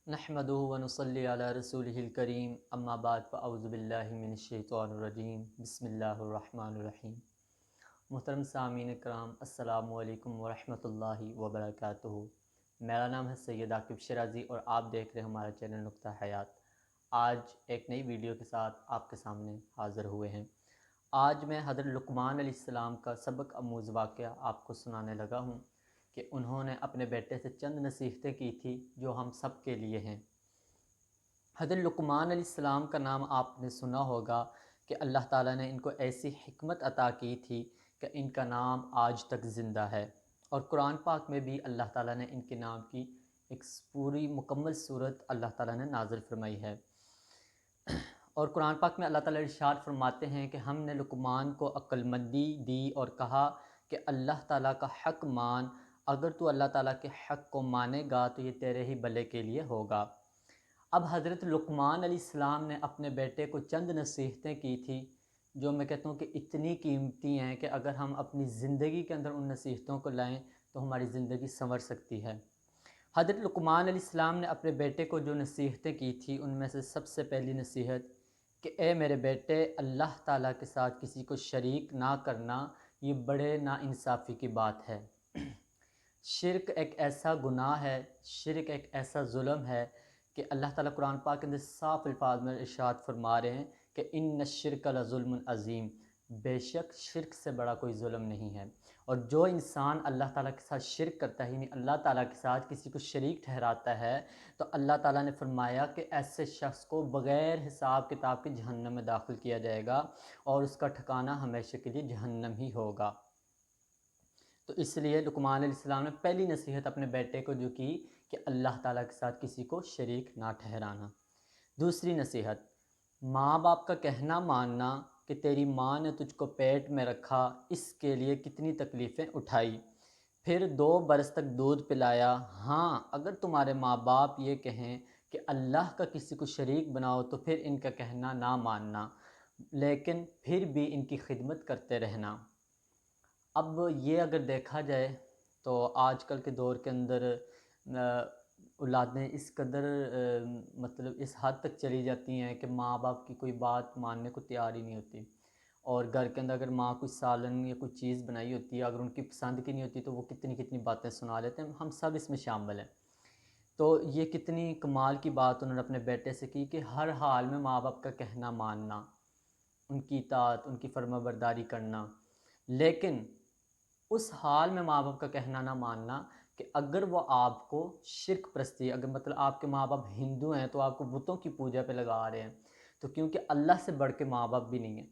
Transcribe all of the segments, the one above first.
नहमदुहु व नुसल्ली अला रसूलिहिल करीम अम्मा बाद फ़अऊज़ु बिल्लाहि मिनश शैतानिर रजीम बिस्मिल्लाहिर रहमानिर रहीम। मुहतरम सामीन इकराम, अस्सलामु अलैकुम व रहमतुल्लाहि व बरकातुहू। मेरा नाम है सैयद आकिब शराजी और आप देख रहे हैं हमारा चैनल नुक्ता हयात। आज एक नई वीडियो के साथ आपके सामने हाज़िर हुए हैं। आज मैं हज़रत लुक़मान अलैहिस्सलाम का सबक आमूज़ वाक़या आपको सुनाने लगा हूँ कि उन्होंने अपने बेटे से चंद नसीहतें की थी जो हम सब के लिए हैं। हज़रत लुक़मान अलैहिस्सलाम का नाम आपने सुना होगा कि अल्लाह ताला ने इनको ऐसी हिकमत अता की थी कि इनका नाम आज तक ज़िंदा है, और कुरान पाक में भी अल्लाह ताला ने इनके नाम की एक पूरी मुकम्मल सूरत अल्लाह ताला ने नाज़िल फरमाई है। और कुरान पाक में अल्लाह ताला इरशाद फरमाते हैं कि हमने लुक़मान को अक्लमंदी दी और कहा कि अल्लाह ताला का हक़ मान, अगर तू अल्लाह ताला के हक़ को मानेगा तो ये तेरे ही भले के लिए होगा। अब हज़रत लुक़मान अलैहिस्सलाम ने अपने बेटे को चंद नसीहतें की थी जो मैं कहता हूँ कि इतनी कीमती हैं कि अगर हम अपनी ज़िंदगी के अंदर उन नसीहतों को लाएं तो हमारी ज़िंदगी संवर सकती है। हज़रत लुक़मान अलैहिस्सलाम ने अपने बेटे को जो नसीहतें की थी उनमें से सबसे पहली नसीहत कि ए मेरे बेटे, अल्लाह ताला के साथ किसी को शरीक ना करना, ये बड़े नाइंसाफ़ी की बात है। शिरक एक ऐसा गुनाह है, शिरक एक ऐसा ज़ुल्म है कि अल्लाह ताला कुरान पाक के अंदर साफ़ अल्फाज में इरशाद फरमा रहे हैं कि इन्न शिरक लज़ुल्मुन अज़ीम, बेशक शिरक से बड़ा कोई ज़ुल्म नहीं है। और जो इंसान अल्लाह ताला के साथ शिरक करता है, यानी अल्लाह ताला के साथ किसी को शरीक ठहराता है, तो अल्लाह ताला ने फरमाया कि ऐसे शख्स को बग़ैर हिसाब किताब के जहन्नम में दाखिल किया जाएगा और उसका ठिकाना हमेशा के लिए जहन्नम ही होगा। तो इसलिए लुक़मान अलैहिस्सलाम ने पहली नसीहत अपने बेटे को जो की कि अल्लाह ताला के साथ किसी को शरीक ना ठहराना। दूसरी नसीहत, माँ बाप का कहना मानना कि तेरी माँ ने तुझको पेट में रखा, इसके लिए कितनी तकलीफ़ें उठाई, फिर 2 बरस तक दूध पिलाया। हाँ, अगर तुम्हारे माँ बाप ये कहें कि अल्लाह का किसी को शरीक बनाओ तो फिर इनका कहना ना मानना, लेकिन फिर भी इनकी खिदमत करते रहना। अब ये अगर देखा जाए तो आजकल के दौर के अंदर औलादें इस कदर मतलब इस हद तक चली जाती हैं कि माँ बाप की कोई बात मानने को तैयार ही नहीं होती। और घर के अंदर अगर माँ कुछ सालन या कोई चीज़ बनाई होती है, अगर उनकी पसंद की नहीं होती तो वो कितनी कितनी बातें सुना लेते हैं। हम सब इसमें शामिल हैं। तो ये कितनी कमाल की बात उन्होंने अपने बेटे से की कि हर हाल में माँ बाप का कहना मानना, उनकी इताअत, उनकी फर्माबरदारी करना। लेकिन उस हाल में माँ बाप का कहना ना मानना कि अगर वो आपको शिर्क परस्ती, अगर मतलब आपके माँ बाप हिंदू हैं तो आपको बुतों की पूजा पे लगा रहे हैं, तो क्योंकि अल्लाह से बढ़ के माँ बाप भी नहीं हैं।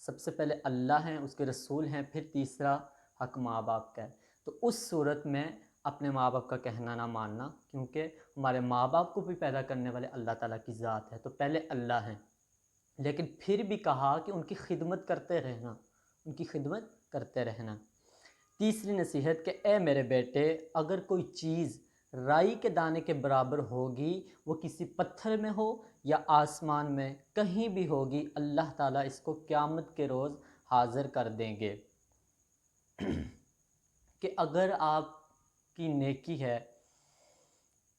सबसे पहले अल्लाह हैं, उसके रसूल हैं, फिर तीसरा हक माँ बाप का है। तो उस सूरत में अपने माँ बाप का कहना ना मानना, क्योंकि हमारे माँ बाप को भी पैदा करने वाले अल्लाह ताला की ज़ात है, तो पहले अल्लाह हैं। लेकिन फिर भी कहा कि उनकी खिदमत करते रहना, उनकी खिदमत करते रहना। तीसरी नसीहत कि ए मेरे बेटे, अगर कोई चीज़ राई के दाने के बराबर होगी, वो किसी पत्थर में हो या आसमान में, कहीं भी होगी, अल्लाह ताला इसको क़यामत के रोज़ हाज़िर कर देंगे। कि अगर आपकी नेकी है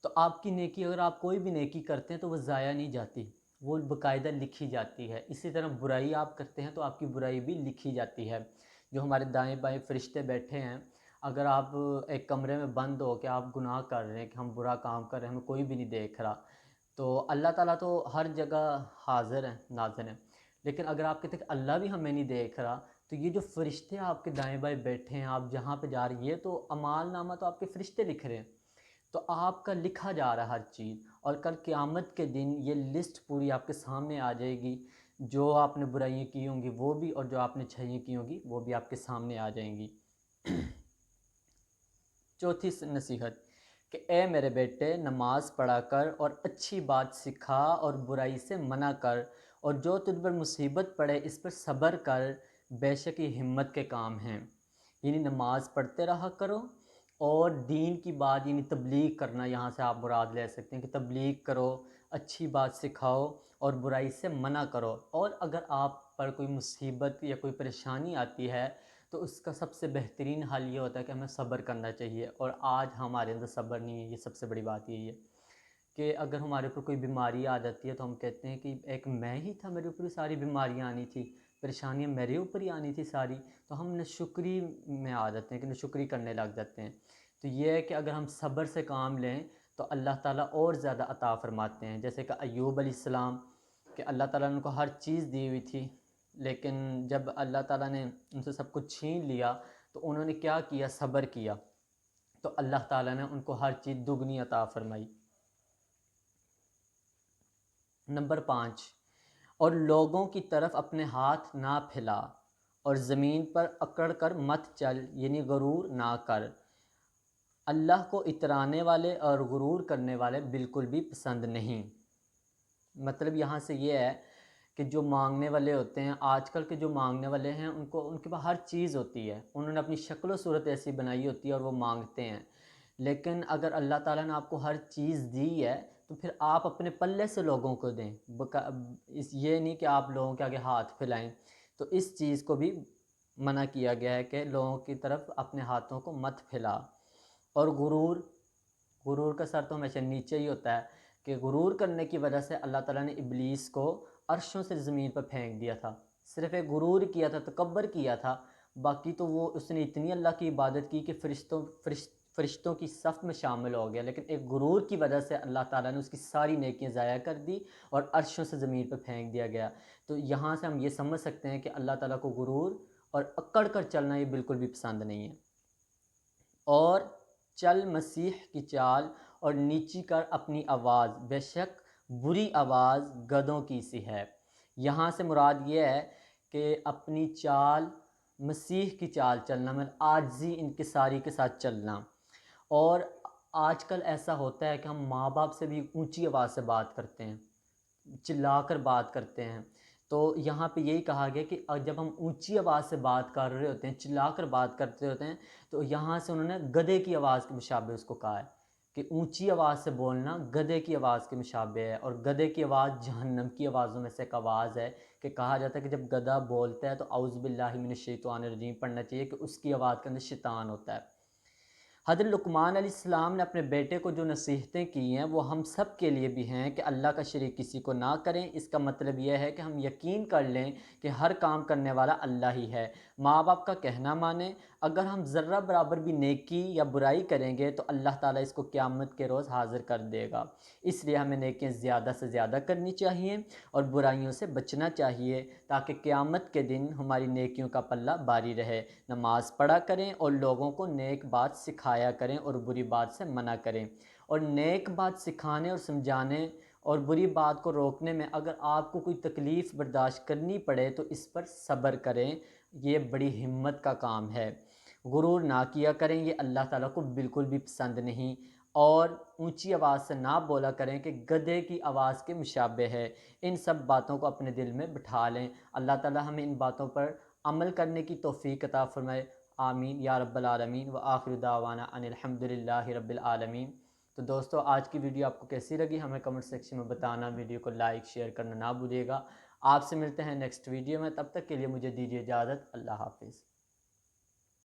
तो आपकी नेकी, अगर आप कोई भी नेकी करते हैं तो वो ज़ाया नहीं जाती, वो बाकायदा लिखी जाती है। इसी तरह बुराई आप करते हैं तो आपकी बुराई भी लिखी जाती है। जो हमारे दाएं बाएं फरिश्ते बैठे हैं, अगर आप एक कमरे में बंद हो के आप गुनाह कर रहे हैं कि हम बुरा काम कर रहे हैं, हमें कोई भी नहीं देख रहा, तो अल्लाह ताला तो हर जगह हाज़िर हैं, नाज़िर हैं। लेकिन अगर आप कहते हैं कि अल्लाह भी हमें नहीं देख रहा, तो ये जो फरिश्ते आपके दाएं बाएं बैठे हैं, आप जहाँ पे जा रही है, ये तो अमाल नामा तो आपके फरिश्ते लिख रहे हैं, तो आपका लिखा जा रहा है हर चीज़। और कल क़यामत के दिन ये लिस्ट पूरी आपके सामने आ जाएगी। जो आपने बुराइयाँ की होंगी वो भी, और जो आपने अच्छाइयाँ की होंगी वो भी आपके सामने आ जाएंगी। चौथी नसीहत कि ए मेरे बेटे, नमाज पढ़ा कर और अच्छी बात सिखा और बुराई से मना कर, और जो तुझ पर मुसीबत पड़े इस पर सब्र कर, बेशक ये हिम्मत के काम हैं। यानी नमाज पढ़ते रहा करो और दीन की बात यानी तबलीग करना, यहाँ से आप मुराद ले सकते हैं कि तबलीग करो, अच्छी बात सिखाओ और बुराई से मना करो। और अगर आप पर कोई मुसीबत या कोई परेशानी आती है तो उसका सबसे बेहतरीन हल ये होता है कि हमें सब्र करना चाहिए, और आज हमारे अंदर सब्र नहीं है, ये सबसे बड़ी बात यही है کہ اگر ہمارے اوپر کوئی بیماری آ جاتی ہے تو ہم کہتے ہیں کہ ایک میں ہی تھا، میرے اوپر ساری بیماریاں آنی تھی، پریشانیاں میرے اوپر ہی آنی تھی ساری، تو ہم ناشکری میں آ جاتے ہیں کہ ناشکری کرنے لگ جاتے ہیں۔ تو یہ ہے کہ اگر ہم صبر سے کام لیں تو اللہ تعالیٰ اور زیادہ عطا فرماتے ہیں، جیسے کہ ایوب علیہ السلام، کہ اللہ تعالیٰ نے ان کو ہر چیز دی ہوئی تھی، لیکن جب اللہ تعالیٰ نے ان سے سب کچھ چھین لیا تو انہوں نے کیا کیا؟ صبر کیا، تو اللہ تعالیٰ نے ان کو ہر چیز دگنی عطا فرمائی۔ نمبر 5، اور لوگوں کی طرف اپنے ہاتھ نہ پھیلا اور زمین پر اکڑ کر مت چل، یعنی غرور نہ کر۔ اللہ کو اترانے والے اور غرور کرنے والے بالکل بھی پسند نہیں۔ مطلب یہاں سے یہ ہے کہ جو مانگنے والے ہوتے ہیں، آج کل کے جو مانگنے والے ہیں، ان کے پاس ہر چیز ہوتی ہے، انہوں نے اپنی شکل و صورت ایسی بنائی ہوتی ہے اور وہ مانگتے ہیں، لیکن اگر اللہ تعالیٰ نے آپ کو ہر چیز دی ہے تو پھر آپ اپنے پلے سے لوگوں کو دیں، یہ نہیں کہ آپ لوگوں کے آگے ہاتھ پھیلائیں۔ تو اس چیز کو بھی منع کیا گیا ہے کہ لوگوں کی طرف اپنے ہاتھوں کو مت پھیلا۔ اور غرور کا سر تو ہمیشہ نیچے ہی ہوتا ہے، کہ غرور کرنے کی وجہ سے اللہ تعالیٰ نے ابلیس کو عرشوں سے زمین پر پھینک دیا تھا، صرف ایک غرور کیا تھا، تکبر کیا تھا، باقی تو اس نے اتنی اللہ کی عبادت کی کہ فرشتوں کی صف میں شامل ہو گیا، لیکن ایک غرور کی وجہ سے اللہ تعالیٰ نے اس کی ساری نیکیاں ضائع کر دی اور عرشوں سے زمین پر پھینک دیا گیا۔ تو یہاں سے ہم یہ سمجھ سکتے ہیں کہ اللہ تعالیٰ کو غرور اور اکڑ کر چلنا یہ بالکل بھی پسند نہیں ہے۔ اور چل مسیح کی چال اور نیچی کر اپنی آواز، بے شک بری آواز گدھوں کی سی ہے۔ یہاں سے مراد یہ ہے کہ اپنی چال، مسیح کی چال چلنا، مطلب عاجزی انکساری کے ساتھ چلنا۔ اور آج کل ایسا ہوتا ہے کہ ہم ماں باپ سے بھی اونچی آواز سے بات کرتے ہیں، چلا کر بات کرتے ہیں، تو یہاں پہ یہی کہا گیا کہ جب ہم اونچی آواز سے بات کر رہے ہوتے ہیں، چلا کر بات کرتے ہوتے ہیں، تو یہاں سے انہوں نے گدھے کی آواز کے مشابہ اس کو کہا ہے، کہ اونچی آواز سے بولنا گدھے کی آواز کے مشابہ ہے، اور گدھے کی آواز جہنم کی آوازوں میں سے ایک آواز ہے، کہ کہا جاتا ہے کہ جب گدھا بولتا ہے تو اعوذ باللہ من الشیطان الرجیم پڑھنا چاہیے، کہ اس کی آواز کے اندر شیطان ہوتا ہے۔ حضرت لقمان علیہ السلام نے اپنے بیٹے کو جو نصیحتیں کی ہیں وہ ہم سب کے لیے بھی ہیں، کہ اللہ کا شریک کسی کو نہ کریں۔ اس کا مطلب یہ ہے کہ ہم یقین کر لیں کہ ہر کام کرنے والا اللہ ہی ہے، ماں باپ کا کہنا مانیں۔ اگر ہم ذرہ برابر بھی نیکی یا برائی کریں گے تو اللہ تعالیٰ اس کو قیامت کے روز حاضر کر دے گا، اس لیے ہمیں نیکیاں زیادہ سے زیادہ کرنی چاہیے اور برائیوں سے بچنا چاہیے، تاکہ قیامت کے دن ہماری نیکیوں کا پلہ باری رہے۔ نماز پڑھا کریں اور لوگوں کو نیک بات سکھایا کریں اور بری بات سے منع کریں، اور نیک بات سکھانے اور سمجھانے اور بری بات کو روکنے میں اگر آپ کو کوئی تکلیف برداشت کرنی پڑے تو اس پر صبر کریں، یہ بڑی ہمت کا کام ہے۔ غرور نہ کیا کریں، یہ اللہ تعالیٰ کو بالکل بھی پسند نہیں، اور اونچی آواز سے نہ بولا کریں کہ گدھے کی آواز کے مشابہ ہے۔ ان سب باتوں کو اپنے دل میں بٹھا لیں۔ اللہ تعالیٰ ہمیں ان باتوں پر عمل کرنے کی توفیق عطا فرمائے، آمین یا رب العالمین۔ وآخر دعوانا ان الحمدللہ رب العالمین۔ تو دوستو، آج کی ویڈیو آپ کو کیسی لگی ہمیں کمنٹ سیکشن میں بتانا، ویڈیو کو لائک شیئر کرنا نہ بھولیے گا۔ آپ سے ملتے ہیں نیکسٹ ویڈیو میں، تب تک کے لیے مجھے دیجیے اجازت، اللہ حافظ۔